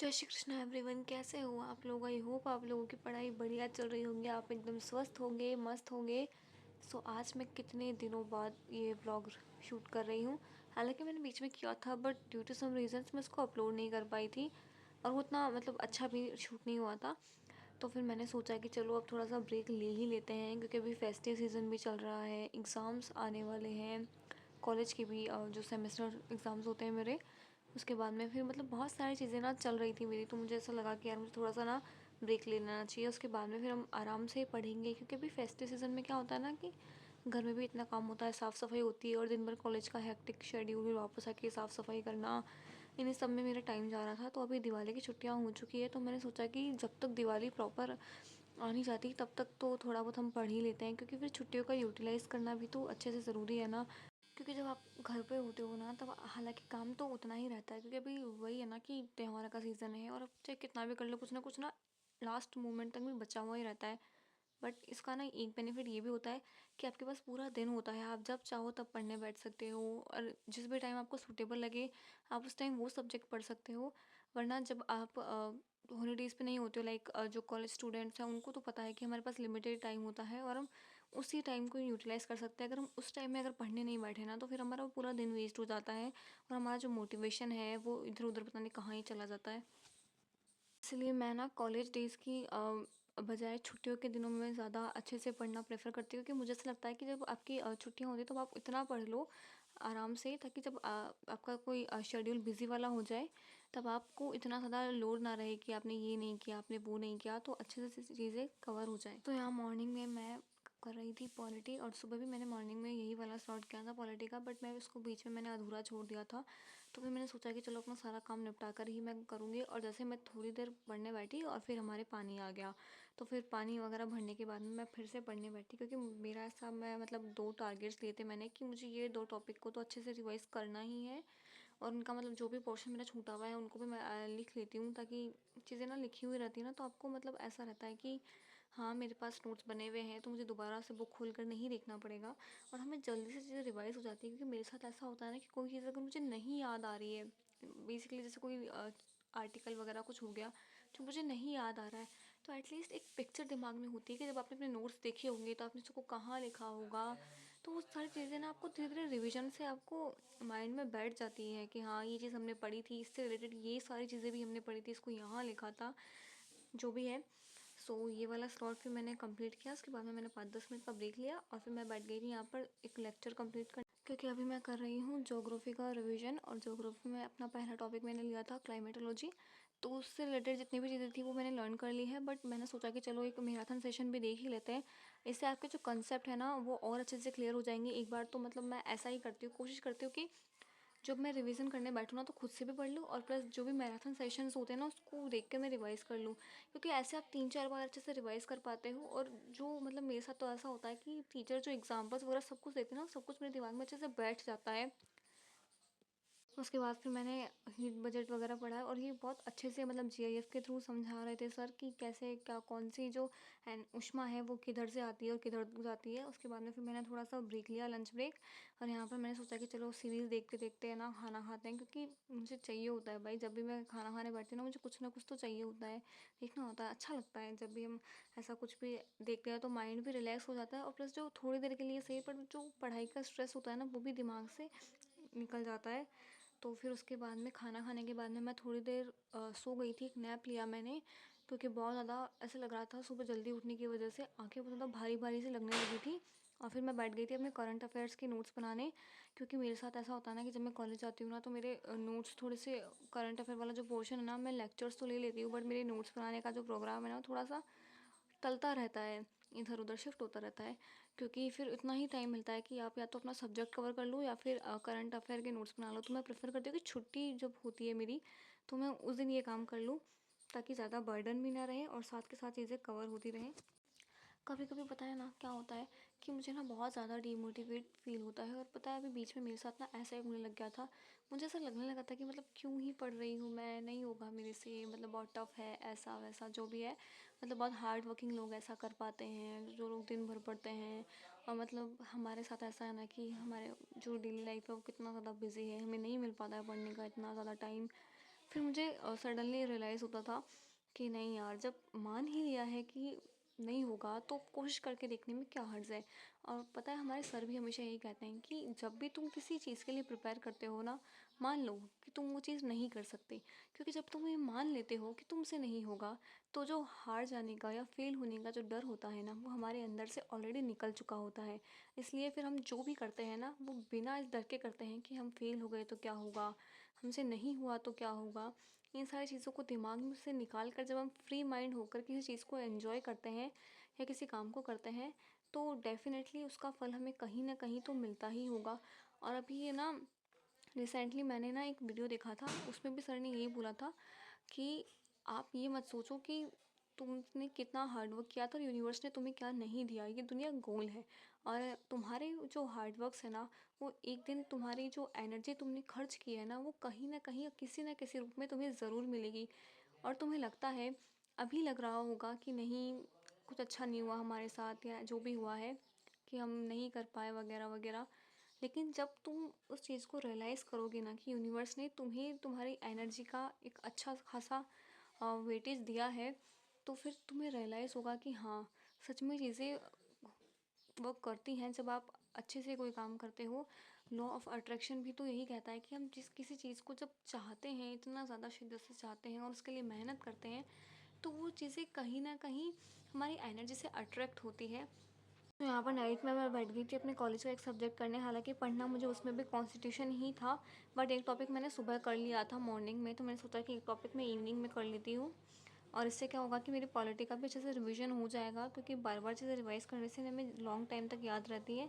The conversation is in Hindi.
जय श्री कृष्णा एवरीवन। कैसे हो आप लोग? आई होप आप लोगों की पढ़ाई बढ़िया चल रही होंगी, आप एकदम स्वस्थ होंगे, मस्त होंगे। आज मैं कितने दिनों बाद ये व्लॉग शूट कर रही हूँ। हालांकि मैंने बीच में किया था but due to some reasons मैं इसको अपलोड नहीं कर पाई थी और वो उतना मतलब अच्छा भी शूट नहीं हुआ था। तो फिर मैंने सोचा कि चलो अब थोड़ा सा ब्रेक ले ही लेते हैं, क्योंकि अभी फेस्टिव सीज़न भी चल रहा है, एग्ज़ाम्स आने वाले हैं कॉलेज के भी। जो सेमेस्टर एग्ज़ाम्स होते हैं मेरे, उसके बाद में फिर मतलब बहुत सारी चीज़ें ना चल रही थी मेरी, तो मुझे ऐसा लगा कि यार मुझे थोड़ा सा ना ब्रेक ले लेना चाहिए। उसके बाद में फिर हम आराम से पढ़ेंगे, क्योंकि अभी फेस्टिव सीज़न में क्या होता है ना कि घर में भी इतना काम होता है, साफ़ सफाई होती है और दिन भर कॉलेज का हेक्टिक शेड्यूल, फिर वापस आके साफ़ सफाई करना, इन्हीं सब में मेरा टाइम जा रहा था। तो अभी दिवाली की छुट्टियां हो चुकी है, तो मैंने सोचा कि जब तक दिवाली प्रॉपर आ नहीं जाती तब तक तो थोड़ा बहुत हम पढ़ ही लेते हैं, क्योंकि फिर छुट्टियों का यूटिलाइज़ करना भी तो अच्छे से ज़रूरी है ना। क्योंकि जब आप घर पे होते हो ना, तब हालांकि काम तो उतना ही रहता है, क्योंकि अभी वही है ना कि त्योहार का सीज़न है और अब चाहे कितना भी कर लो, कुछ ना लास्ट मोमेंट तक भी बचा हुआ ही रहता है। बट इसका ना एक बेनिफिट ये भी होता है कि आपके पास पूरा दिन होता है, आप जब चाहो तब पढ़ने बैठ सकते हो और जिस भी टाइम आपको सूटेबल लगे आप उस टाइम वो सब्जेक्ट पढ़ सकते हो। वरना जब आप हॉलीडेज़ पे नहीं होते हो, लाइक जो कॉलेज स्टूडेंट्स हैं उनको तो पता है कि हमारे पास लिमिटेड टाइम होता है और हम उसी टाइम को यूटिलाइज़ कर सकते हैं। अगर हम उस टाइम में अगर पढ़ने नहीं बैठे ना, तो फिर हमारा वो पूरा दिन वेस्ट हो जाता है और हमारा जो मोटिवेशन है वो इधर उधर पता नहीं कहाँ ही चला जाता है। इसलिए मैं ना कॉलेज डेज़ की बजाय छुट्टियों के दिनों में ज़्यादा अच्छे से पढ़ना प्रेफर करती हूँ, क्योंकि मुझे ऐसा लगता है कि जब आपकी छुट्टियाँ होती हैं तो आप इतना पढ़ लो आराम से, ताकि जब आपका कोई शेड्यूल बिजी वाला हो जाए तब आपको इतना ज़्यादा लोड ना रहे कि आपने ये नहीं किया, आपने वो नहीं किया, तो अच्छे से चीज़ें कवर हो जाए। तो यहाँ मॉर्निंग में मैं कर रही थी पॉलिटी, और सुबह भी मैंने मॉर्निंग में यही वाला स्टार्ट किया था पॉलिटी का, बट मैं उसको बीच में मैंने अधूरा छोड़ दिया था। तो फिर मैंने सोचा कि चलो अपना सारा काम निपटा कर ही मैं करूँगी, और जैसे मैं थोड़ी देर पढ़ने बैठी और फिर हमारे पानी आ गया। तो फिर पानी वगैरह भरने के बाद में मैं फिर से पढ़ने बैठी, क्योंकि मेरा ऐसा मैं मतलब 2 टारगेट्स लिए थे मैंने कि मुझे ये 2 टॉपिक को तो अच्छे से रिवाइज़ करना ही है, और उनका मतलब जो भी पोर्शन मेरा छूटा हुआ है उनको भी मैं लिख लेती हूँ, ताकि चीज़ें ना लिखी हुई रहती है ना, तो आपको मतलब ऐसा रहता है कि हाँ मेरे पास नोट्स बने हुए हैं, तो मुझे दोबारा से बुक खोल कर नहीं देखना पड़ेगा और हमें जल्दी से चीज़ें रिवाइज़ हो जाती है। क्योंकि मेरे साथ ऐसा होता है ना कि कोई चीज़ अगर मुझे नहीं याद आ रही है, बेसिकली जैसे कोई आर्टिकल वगैरह कुछ हो गया जो मुझे नहीं याद आ रहा है, तो एटलीस्ट एक पिक्चर दिमाग में होती है कि जब आपने अपने नोट्स देखे होंगे तो आपने उसको कहाँ लिखा होगा, तो वो सारी चीज़ें ना आपको धीरे धीरे रिविजन से आपको माइंड में बैठ जाती है कि हाँ ये चीज़ हमने पढ़ी थी, इससे रिलेटेड ये सारी चीज़ें भी हमने पढ़ी थी, इसको यहाँ लिखा था, जो भी है। ये वाला स्लॉट फिर मैंने कंप्लीट किया। उसके बाद में मैंने 5-10 मिनट का ब्रेक लिया और फिर मैं बैठ गई थी यहाँ पर एक लेक्चर कंप्लीट कर, क्योंकि अभी मैं कर रही हूँ ज्योग्राफी का रिवीजन, और ज्योग्राफी में अपना पहला टॉपिक मैंने लिया था क्लाइमेटोलॉजी। तो उससे रिलेटेड जितनी भी चीज़ें थी वो मैंने लर्न कर ली है, बट मैंने सोचा कि चलो एक मैराथन सेशन भी देख ही लेते हैं। इससे आपके जो कंसेप्ट है ना वो और अच्छे से क्लियर हो जाएंगे एक बार। तो मतलब मैं ऐसा ही करती हूँ, कोशिश करती हूँ कि जब मैं रिवीजन करने बैठूँ ना तो खुद से भी पढ़ लूँ और प्लस जो भी मैराथन सेशंस होते हैं ना उसको देख कर मैं रिवाइज़ कर लूँ, क्योंकि ऐसे आप 3-4 बार अच्छे से रिवाइज़ कर पाते हो। और जो मतलब मेरे साथ तो ऐसा होता है कि टीचर जो एग्जाम्पल्स वगैरह सब कुछ देते हैं ना, सब कुछ मेरे दिमाग में अच्छे से बैठ जाता है। उसके बाद फिर मैंने हीट बजट वगैरह पढ़ा है, और ये बहुत अच्छे से मतलब जीआईएफ के थ्रू समझा रहे थे सर कि कैसे क्या कौन सी जो ऊष्मा है वो किधर से आती है और किधर जाती है। उसके बाद में फिर मैंने थोड़ा सा ब्रेक लिया, लंच ब्रेक, और यहाँ पर मैंने सोचा कि चलो सीरीज़ देखते देखते है ना खाना खाते हैं, क्योंकि मुझे चाहिए होता है भाई, जब भी मैं खाना खाने बैठती हूँ ना मुझे कुछ ना कुछ तो चाहिए होता है, देखना होता है, अच्छा लगता है जब भी हम ऐसा कुछ भी देखते हैं, तो माइंड भी रिलैक्स हो जाता है और प्लस जो थोड़ी देर के लिए सही पर जो पढ़ाई का स्ट्रेस होता है ना वो भी दिमाग से निकल जाता है। तो फिर उसके बाद में खाना खाने के बाद में मैं थोड़ी देर सो गई थी, एक नैप लिया मैंने, क्योंकि बहुत ज़्यादा ऐसा लग रहा था सुबह जल्दी उठने की वजह से आंखें बहुत ज़्यादा भारी भारी से लगने लगी थी। और फिर मैं बैठ गई थी अपने करंट अफेयर्स के नोट्स बनाने, क्योंकि मेरे साथ ऐसा होता है ना कि जब मैं कॉलेज जाती हूँ ना तो मेरे नोट्स थोड़े से करंट अफेयर वाला जो पोर्शन है ना, मैं लेक्चर्स तो ले लेती हूँ बट मेरे नोट्स बनाने का जो प्रोग्राम है ना थोड़ा सा टलता रहता है, इधर उधर शिफ्ट होता रहता है, क्योंकि फिर इतना ही टाइम मिलता है कि आप या तो अपना सब्जेक्ट कवर कर लो या फिर करंट अफेयर के नोट्स बना लो। तो मैं प्रेफर करती हूँ कि छुट्टी जब होती है मेरी तो मैं उस दिन ये काम कर लूँ, ताकि ज़्यादा बर्डन भी ना रहे और साथ के साथ चीज़ें कवर होती रहें। कभी कभी पता है ना क्या होता है कि मुझे ना बहुत ज़्यादा डीमोटिवेट फील होता है, और पता है अभी बीच में मेरे साथ ना ऐसा ही होने लग गया था। मुझे ऐसा लगने लगा था कि मतलब क्यों ही पढ़ रही हूँ मैं, नहीं होगा मेरे से, मतलब बहुत टफ है, ऐसा वैसा जो भी है, मतलब बहुत हार्ड वर्किंग लोग ऐसा कर पाते हैं जो लोग दिन भर पढ़ते हैं। और मतलब हमारे साथ ऐसा है ना कि हमारे जो डेली लाइफ है वो कितना ज़्यादा बिजी है, हमें नहीं मिल पाता है पढ़ने का इतना ज़्यादा टाइम। फिर मुझे सडनली रियलाइज़ होता था कि नहीं यार, जब मान ही लिया है कि नहीं होगा तो कोशिश करके देखने में क्या हर्ज है। और पता है, हमारे सर भी हमेशा यही कहते हैं कि जब भी तुम किसी चीज़ के लिए प्रिपेयर करते हो ना, मान लो कि तुम वो चीज़ नहीं कर सकते, क्योंकि जब तुम ये मान लेते हो कि तुमसे नहीं होगा, तो जो हार जाने का या फेल होने का जो डर होता है ना, वो हमारे अंदर से ऑलरेडी निकल चुका होता है। इसलिए फिर हम जो भी करते हैं ना, वो बिना इस डर के करते हैं कि हम फेल हो गए तो क्या होगा, हमसे नहीं हुआ तो क्या होगा। इन सारी चीज़ों को दिमाग में से निकाल कर जब हम फ्री माइंड होकर किसी चीज़ को एंजॉय करते हैं या किसी काम को करते हैं, तो डेफ़िनेटली उसका फल हमें कहीं न कहीं तो मिलता ही होगा। और अभी ये ना, रिसेंटली मैंने ना एक वीडियो देखा था, उसमें भी सर ने यही बोला था कि आप ये मत सोचो कि तुमने कितना हार्ड वर्क किया था और यूनिवर्स ने तुम्हें क्या नहीं दिया, ये दुनिया गोल है। और तुम्हारे जो हार्ड वर्क्स है ना, वो एक दिन तुम्हारी जो एनर्जी तुमने खर्च की है ना, वो कहीं ना कहीं किसी ना किसी रूप में तुम्हें ज़रूर मिलेगी। और तुम्हें लगता है, अभी लग रहा होगा कि नहीं, कुछ अच्छा नहीं हुआ हमारे साथ या जो भी हुआ है, कि हम नहीं कर पाए वगैरह वगैरह। लेकिन जब तुम उस चीज़ को रियलाइज़ करोगे ना कि यूनिवर्स ने तुम्हें तुम्हारी एनर्जी का एक अच्छा खासा वेटेज दिया है, तो फिर तुम्हें रियलाइज़ होगा कि हाँ, सच में चीज़ें वर्क करती हैं जब आप अच्छे से कोई काम करते हो। लॉ ऑफ अट्रैक्शन भी तो यही कहता है कि हम जिस किसी चीज़ को जब चाहते हैं, इतना ज़्यादा शिद्दत से चाहते हैं और उसके लिए मेहनत करते हैं, तो वो चीज़ें कहीं ना कहीं हमारी एनर्जी से अट्रैक्ट होती है। तो यहाँ पर नाइट में मैं बैठ गई थी अपने कॉलेज का एक सब्जेक्ट करने, हालांकि पढ़ना मुझे उसमें भी कॉन्स्टिट्यूशन ही था, बट एक टॉपिक मैंने सुबह कर लिया था मॉर्निंग में, तो मैंने सोचा कि एक टॉपिक मैं इवनिंग में कर लेती हूँ। और इससे क्या होगा कि मेरी पॉलिटी का भी अच्छे से रिवीजन हो जाएगा, क्योंकि बार बार चीज़ें रिवाइज़ करने से हमें लॉन्ग टाइम तक याद रहती है।